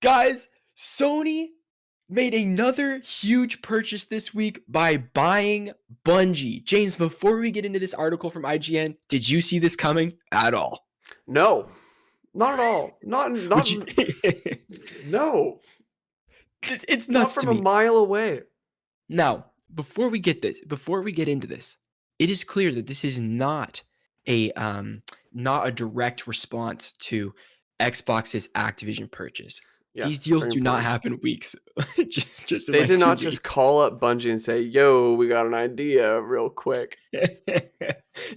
Guys, Sony made another huge purchase this week by buying Bungie. James, before we get into this article from IGN, did you see this coming at all? No, not at all. Not no. It's Not nuts to from a me. mile away. Now, before we get into this, it is clear that this is not a direct response to Xbox's Activision purchase. These Yes, deals very do not important. happen weeks. just in They like did 2 not weeks. just call up Bungie and say, "Yo, we got an idea real quick."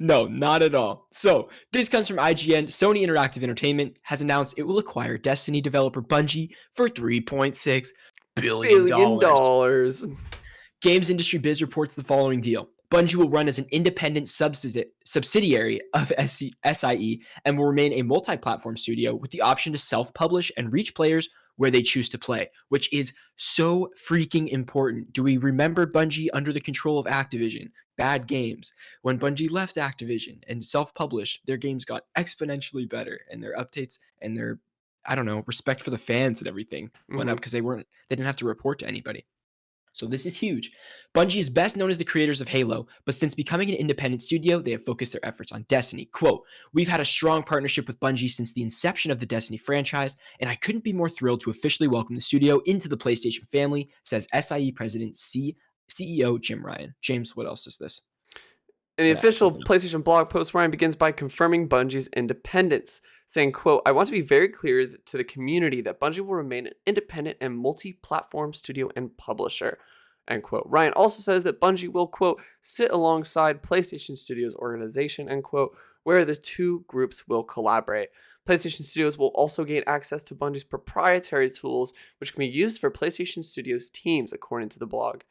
No, not at all. So, this comes from IGN. Sony Interactive Entertainment has announced it will acquire Destiny developer Bungie for $3.6 billion. $1 billion. Games Industry Biz reports the following deal. Bungie will run as an independent subsidiary of SIE and will remain a multi-platform studio with the option to self-publish and reach players where they choose to play, which is so freaking important. Do we remember Bungie under the control of Activision? Bad games. When Bungie left Activision and self-published, their games got exponentially better, and their updates and their, I don't know, respect for the fans and everything went up because they didn't have to report to anybody. So this is huge. Bungie is best known as the creators of Halo, but since becoming an independent studio, they have focused their efforts on Destiny. Quote, "We've had a strong partnership with Bungie since the inception of the Destiny franchise, and I couldn't be more thrilled to officially welcome the studio into the PlayStation family," says SIE President CEO Jim Ryan. James, what else is this? In the official Something else. PlayStation blog post, Ryan begins by confirming Bungie's independence, saying, quote, "I want to be very clear to the community that Bungie will remain an independent and multi-platform studio and publisher," end quote. Ryan also says that Bungie will, quote, "sit alongside PlayStation Studios organization," end quote, where the two groups will collaborate. PlayStation Studios will also gain access to Bungie's proprietary tools, which can be used for PlayStation Studios teams, according to the blog.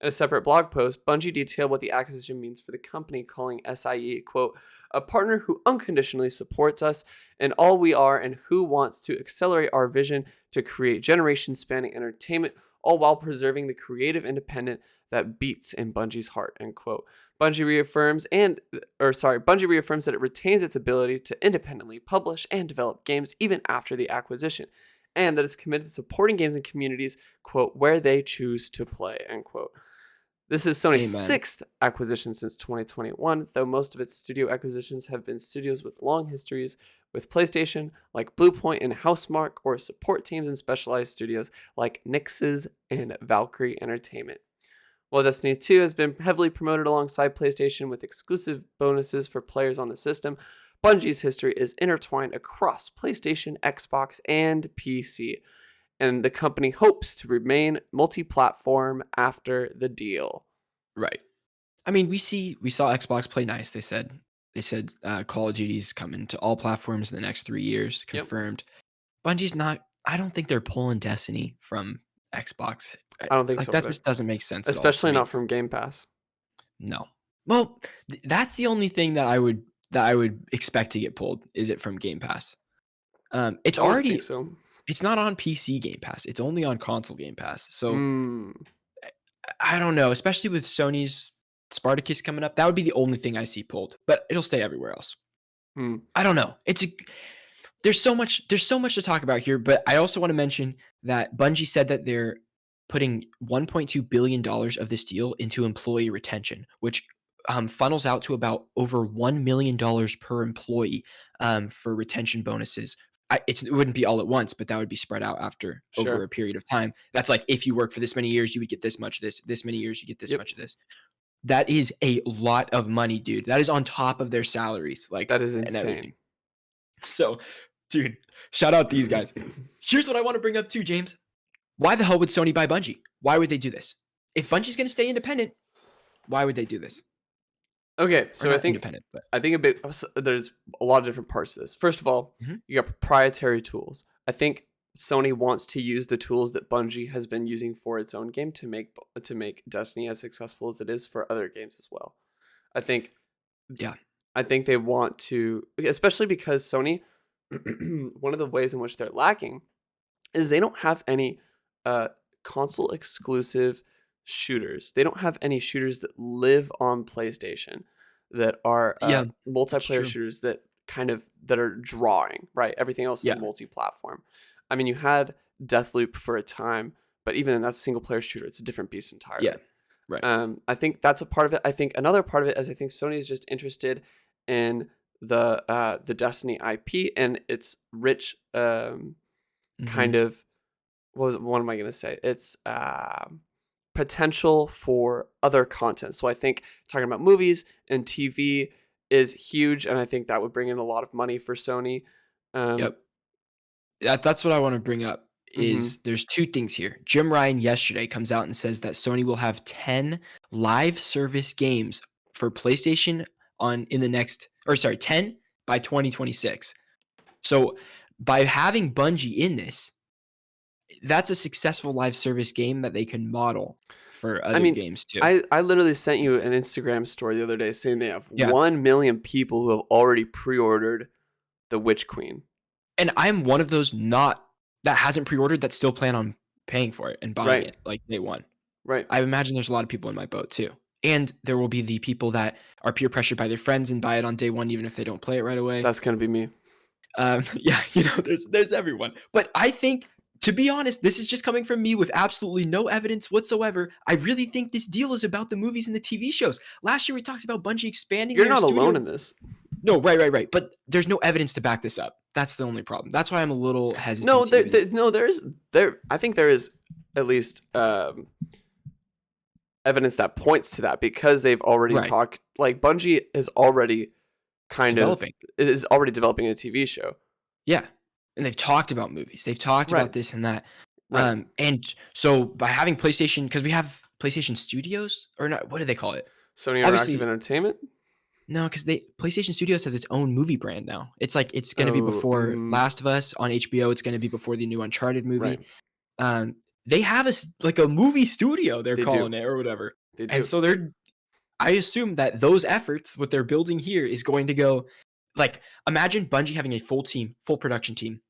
In a separate blog post, Bungie detailed what the acquisition means for the company, calling SIE, quote, "a partner who unconditionally supports us in all we are and who wants to accelerate our vision to create generation-spanning entertainment, all while preserving the creative independence that beats in Bungie's heart," end quote. Bungie reaffirms that it retains its ability to independently publish and develop games even after the acquisition, and that it's committed to supporting games and communities, quote, "where they choose to play," end quote. This is Sony's Amen. sixth acquisition since 2021, though most of its studio acquisitions have been studios with long histories with PlayStation, like Bluepoint and Housemarque, or support teams in specialized studios like Nix's and Valkyrie Entertainment. While Destiny 2 has been heavily promoted alongside PlayStation with exclusive bonuses for players on the system, Bungie's history is intertwined across PlayStation, Xbox, and PC, and the company hopes to remain multi-platform after the deal. Right. I mean, we saw Xbox play nice. They said Call of Duty's coming to all platforms in the next 3 years, Yep. confirmed. Bungie's not. I don't think they're pulling Destiny from Xbox. I don't think Like so that either. just doesn't make sense at all to Especially me. not from Game Pass. No. Well, that's the only thing that I would expect to get pulled. Is it from Game Pass? It's I wouldn't think already. so. It's not on PC Game Pass. It's only on console Game Pass. So Hmm. I don't know. Especially with Sony's Spartacus coming up, that would be the only thing I see pulled. But it'll stay everywhere else. I don't know. There's so much to talk about here, but I also want to mention that Bungie said that they're putting $1.2 billion of this deal into employee retention, which funnels out to about over $1 million per employee for retention bonuses. It wouldn't be all at once, but that would be spread out over Sure. a period of time. That's like if you work for this many years, you would get this much of this many years, you get this Yep. much of this. That is a lot of money, dude. That is on top of their salaries. Like That is and everything. insane. So, dude, shout out these guys. Here's what I want to bring up too, James. Why the hell would Sony buy Bungie? Why would they do this? If Bungie's going to stay independent, why would they do this? Okay, so I think independent, but there's a lot of different parts to this. First of all, you got proprietary tools. I think Sony wants to use the tools that Bungie has been using for its own game to make Destiny as successful as it is for other games as well. I think they want to, especially because Sony, one of the ways in which they're lacking is they don't have any console exclusive shooters. They don't have any shooters that live on PlayStation that are multiplayer shooters that are drawing, right? Everything else is multi-platform. I mean, you had Deathloop for a time, but even in that single player shooter, it's a different beast Yeah. entirely. Right. I think that's a part of it. I think another part of it is I think Sony is just interested in the Destiny IP and its rich kind Mhm. of what am I gonna say? It's potential for other content. So I think talking about movies and TV is huge, and I think that would bring in a lot of money for Sony. Um, Yep. That's what I want to bring up mhm. is there's two things here. Jim Ryan yesterday comes out and says that Sony will have 10 live service games for PlayStation on in the next or sorry, 10 by 2026. So by having Bungie in this, that's a successful live service game that they can model for I other mean, games too. I literally sent you an Instagram story the other day saying they have Yeah. 1 million people who have already pre-ordered the Witch Queen. And I'm one of those not that hasn't pre-ordered that still plan on paying for it and buying Right, it like day one. right. I imagine there's a lot of people in my boat too. And there will be the people that are peer pressured by their friends and buy it on day one, even if they don't play it right away. That's gonna be me. Yeah, there's everyone. But I think, to be honest, this is just coming from me with absolutely no evidence whatsoever. I really think this deal is about the movies and the TV shows. Last year we talked about Bungie expanding You're their not alone studio. in this. No, right. But there's no evidence to back this up. That's the only problem. That's why I'm a little hesitant No, to even. no, there. I think there is at least evidence that points to that because they've already Right. talked. Like Bungie is already kind of Developing. is already developing a TV show. Yeah. And they've talked about movies. They've talked Right, about this and that. right. And so by having PlayStation, because we have PlayStation Studios or not, what do they call it? Sony Interactive Obviously, Entertainment. no, because they PlayStation Studios has its own movie brand now. It's like it's going to be Oh, before Last of Us on HBO. It's going to be before the new Uncharted right. movie. They have like a movie studio, they're They do. calling it or whatever. They And do. so I assume that those efforts, what they're building here, is going to go like imagine Bungie having a full production team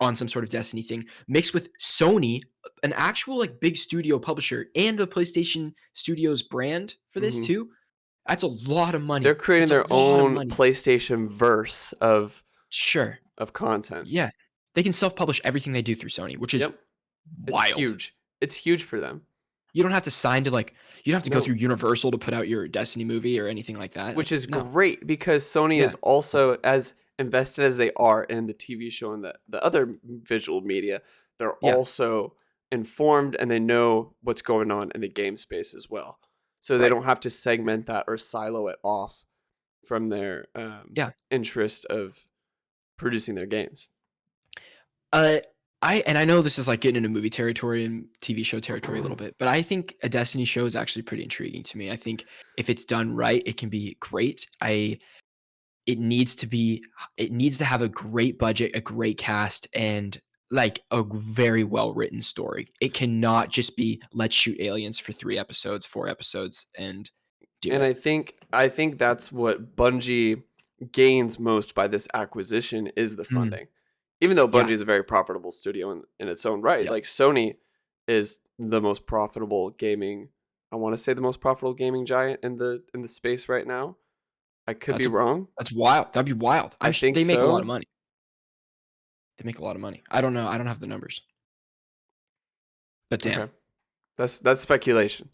on some sort of Destiny thing, mixed with Sony, an actual like big studio publisher, and the PlayStation Studios brand for this hmm too. That's a lot of They're money. creating That's a their lot of own money. PlayStation verse Sure. of content. Yeah. They can self-publish everything they do through Sony, which is Yep, it's wild. huge. It's huge for them, You don't have to sign to like you don't have to go no, through Universal to put out your Destiny movie or anything like that. which Like, is no. great because Sony Yeah. is also as invested as they are in the TV show and the other visual media. They're Yeah. also informed and they know what's going on in the game space as well. So they Right. don't have to segment that or silo it off from their Yeah. interest of producing their games. Uh, I know this is like getting into movie territory and TV show territory a little bit, but I think a Destiny show is actually pretty intriguing to me. I think if it's done right, it can be great. It needs to be it needs to have a great budget, a great cast, and like a very well written story. It cannot just be let's shoot aliens for 3 episodes, 4 episodes, and do And it. I think that's what Bungie gains most by this acquisition is the Mm, funding. Even though yeah. Bungie is a very profitable studio in its own right, Yep. like Sony is the most profitable gaming. I want to say the most profitable gaming giant in the space right now. I could be That's a wrong. that's wild. That'd be wild. I think They make a lot of so. money. They make a lot of money. I don't know. I don't have the numbers, but damn. Okay, that's speculation,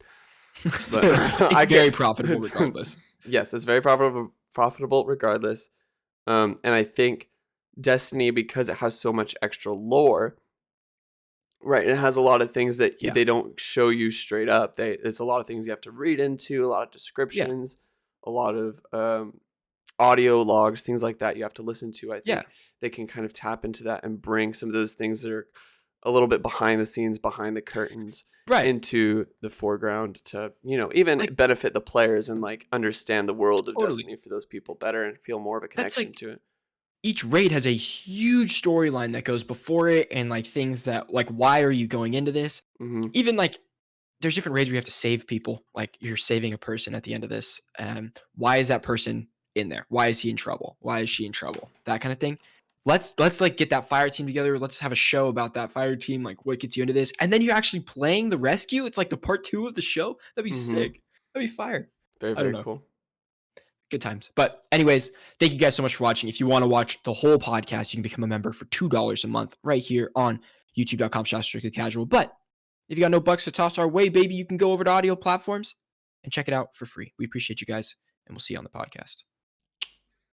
but It's I very get profitable regardless. yes, it's very profitable regardless. And I think Destiny because it has so much extra lore. Right, it has a lot of things that Yeah. they don't show you straight up. It's a lot of things you have to read into, a lot of Yeah. descriptions, a lot of audio logs, things like that you have to listen to. I Yeah. think they can kind of tap into that and bring some of those things that are a little bit behind the scenes, behind the curtains Right. into the foreground to, even Like, benefit the players and like understand the world of totally. Destiny for those people better and feel more of a That's connection like to it. each raid has a huge storyline that goes before it and like things that like why are you going into this? Mhm. Even like there's different raids where you have to save people. Like you're saving a person at the end of this. Why is that person in there? Why is he in trouble? Why is she in trouble? That kind of thing. Let's like get that fire team together. Let's have a show about that fire team. Like what gets you into this, and then you're actually playing the rescue. It's like the part 2 of the show. That'd be Mhm. sick. That'd be fire. Very I don't very know. cool. Good times. But anyways, thank you guys so much for watching. If you want to watch the whole podcast, you can become a member for $2 a month right here on youtube.com/strictlycasual. But if you got no bucks to toss our way, baby, you can go over to audio platforms and check it out for free. We appreciate you guys, and we'll see you on the podcast.